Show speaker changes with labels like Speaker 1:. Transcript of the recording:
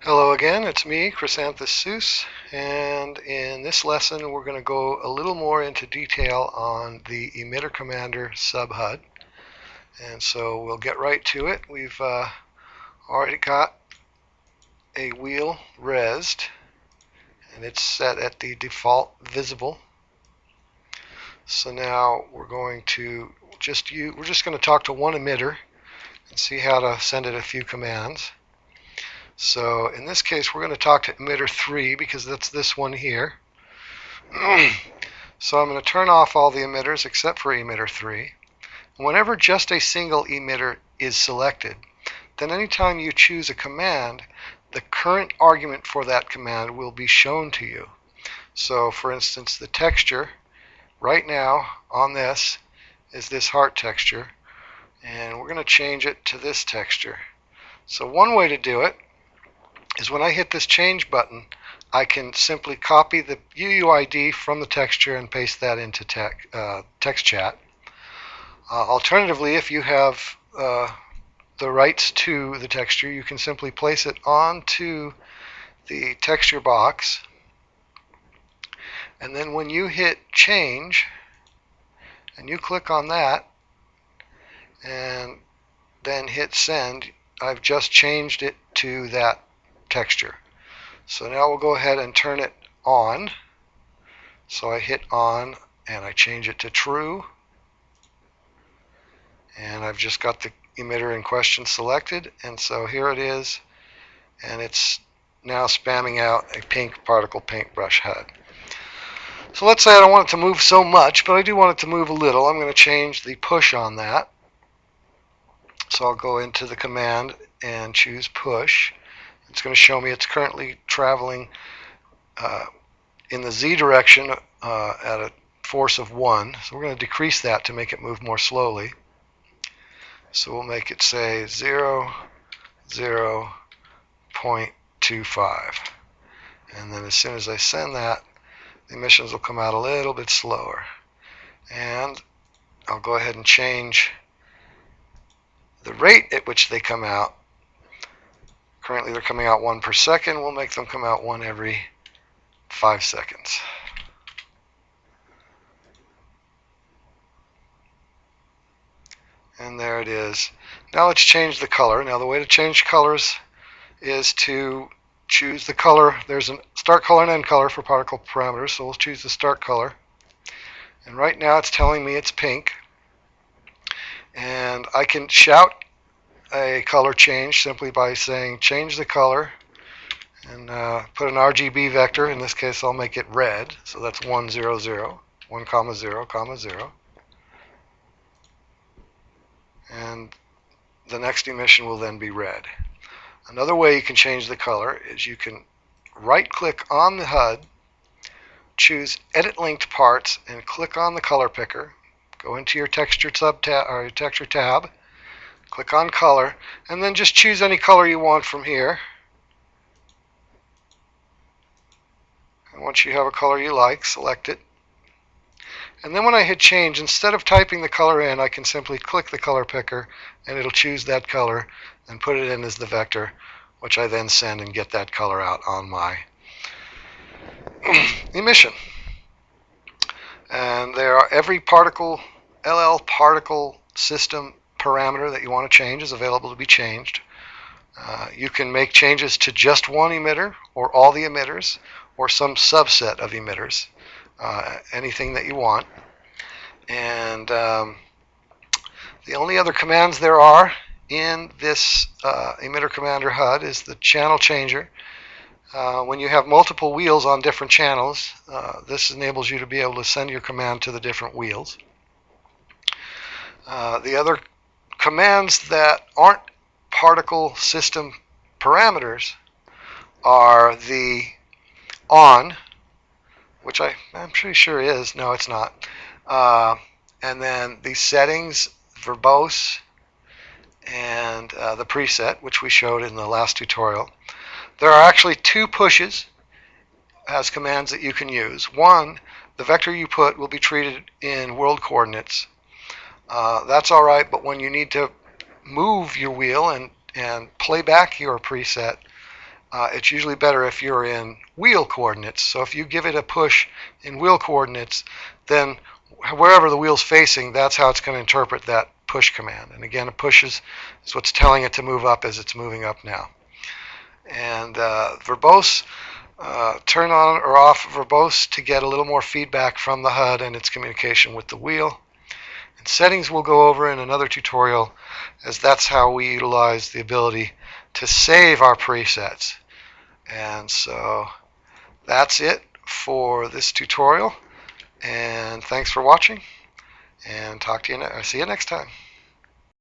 Speaker 1: Hello again, it's me, Chrysanthus Seuss, and in this lesson we're going to go a little more into detail on the Emitter Commander sub-HUD. And so we'll get right to it. We've already got a wheel resed, and it's set at the default visible. So now we're going to we're just going to talk to one emitter and see how to send it a few commands. So in this case, we're going to talk to emitter 3 because that's this one here. So I'm going to turn off all the emitters except for emitter 3. Whenever just a single emitter is selected, then anytime you choose a command, the current argument for that command will be shown to you. So for instance, the texture right now on this is this heart texture, and we're going to change it to this texture. So one way to do it is when I hit this change button, I can simply copy the UUID from the texture and paste that into text chat. Alternatively, if you have the rights to the texture, you can simply place it onto the texture box, and then when you hit change and you click on that and then hit send, I've just changed it to that texture. So now we'll go ahead and turn it on. So I hit on and I change it to true, and I've just got the emitter in question selected, and so here it is, and it's now spamming out a pink particle Paintbrush HUD. So let's say I don't want it to move so much, but I do want it to move a little. I'm going to change the push on that. So I'll go into the command and choose push. It's going to show me it's currently traveling in the Z direction at a force of 1. So we're going to decrease that to make it move more slowly. So we'll make it say 0, 0.25. And then as soon as I send that, the emissions will come out a little bit slower. And I'll go ahead and change the rate at which they come out. Currently they're coming out 1 per second. We'll make them come out 1 every 5 seconds. And there it is. Now let's change the color. Now the way to change colors is to choose the color. There's a start color and end color for particle parameters, so we'll choose the start color. And right now it's telling me it's pink. And I can shout a color change simply by saying change the color and put an RGB vector. In this case I'll make it red, so that's 1, 0, 0, 1, 0, 0. And the next emission will then be red. Another way you can change the color is you can right click on the HUD, choose edit linked parts, and click on the color picker. Go into your texture tab, or your texture tab, click on color, and then just choose any color you want from here. And once you have a color you like, select it. And then when I hit change, instead of typing the color in, I can simply click the color picker and it'll choose that color and put it in as the vector, which I then send and get that color out on my emission. And there are every particle, LL particle system parameter that you want to change is available to be changed. You can make changes to just one emitter or all the emitters or some subset of emitters, anything that you want. And the only other commands there are in this Emitter Commander HUD is the channel changer. When you have multiple wheels on different channels, this enables you to be able to send your command to the different wheels. The other commands that aren't particle system parameters are the on, which I'm pretty sure is. No, it's not. And then the settings, verbose, and the preset, which we showed in the last tutorial. There are actually 2 pushes as commands that you can use. One, the vector you put will be treated in world coordinates. That's all right, but when you need to move your wheel and play back your preset, It's usually better if you're in wheel coordinates. So if you give it a push in wheel coordinates, then wherever the wheel's facing, that's how it's going to interpret that push command. And again, a push is what's telling it to move up as it's moving up now. And verbose, turn on or off verbose to get a little more feedback from the HUD and its communication with the wheel. And settings we'll go over in another tutorial, as that's how we utilize the ability to save our presets. And so that's it for this tutorial, and thanks for watching, and see you next time.